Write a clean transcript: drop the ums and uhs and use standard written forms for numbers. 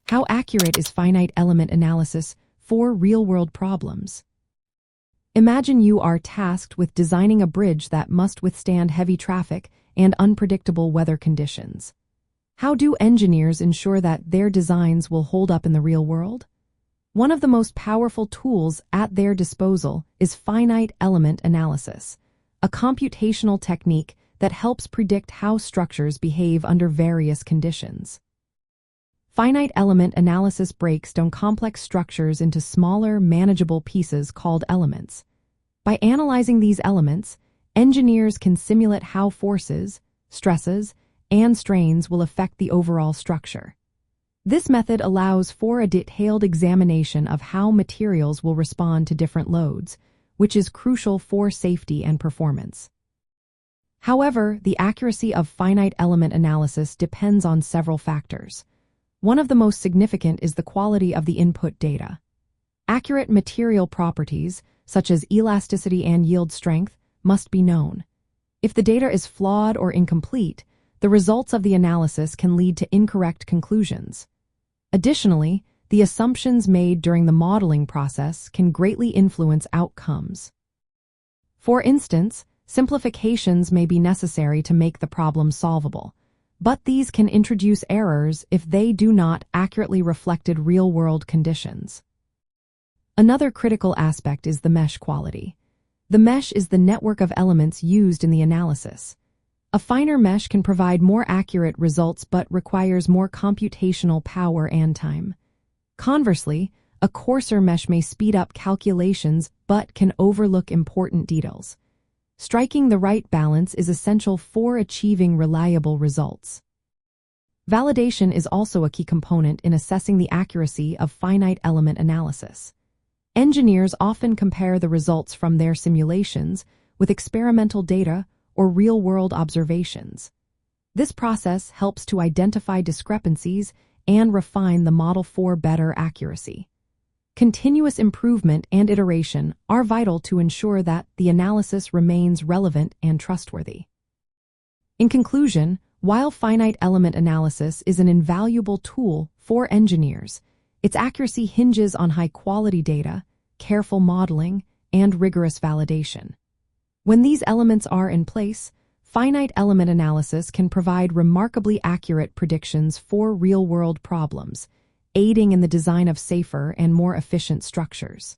How accurate is finite element analysis for real-world problems? Imagine you are tasked with designing a bridge that must withstand heavy traffic and unpredictable weather conditions. How do engineers ensure that their designs will hold up in the real world? One of the most powerful tools at their disposal is finite element analysis, a computational technique that helps predict how structures behave under various conditions. Finite element analysis breaks down complex structures into smaller, manageable pieces called elements. By analyzing these elements, engineers can simulate how forces, stresses, and strains will affect the overall structure. This method allows for a detailed examination of how materials will respond to different loads, which is crucial for safety and performance. However, the accuracy of finite element analysis depends on several factors. One of the most significant is the quality of the input data. Accurate material properties, such as elasticity and yield strength, must be known. If the data is flawed or incomplete, the results of the analysis can lead to incorrect conclusions. Additionally, the assumptions made during the modeling process can greatly influence outcomes. For instance, simplifications may be necessary to make the problem solvable, but these can introduce errors if they do not accurately reflect real-world conditions. Another critical aspect is the mesh quality. The mesh is the network of elements used in the analysis. A finer mesh can provide more accurate results but requires more computational power and time. Conversely, a coarser mesh may speed up calculations but can overlook important details. Striking the right balance is essential for achieving reliable results. Validation is also a key component in assessing the accuracy of finite element analysis. Engineers often compare the results from their simulations with experimental data or real-world observations. This process helps to identify discrepancies and refine the model for better accuracy. Continuous improvement and iteration are vital to ensure that the analysis remains relevant and trustworthy. In conclusion, while finite element analysis is an invaluable tool for engineers, its accuracy hinges on high-quality data, careful modeling, and rigorous validation. When these elements are in place, finite element analysis can provide remarkably accurate predictions for real-world problems, aiding in the design of safer and more efficient structures.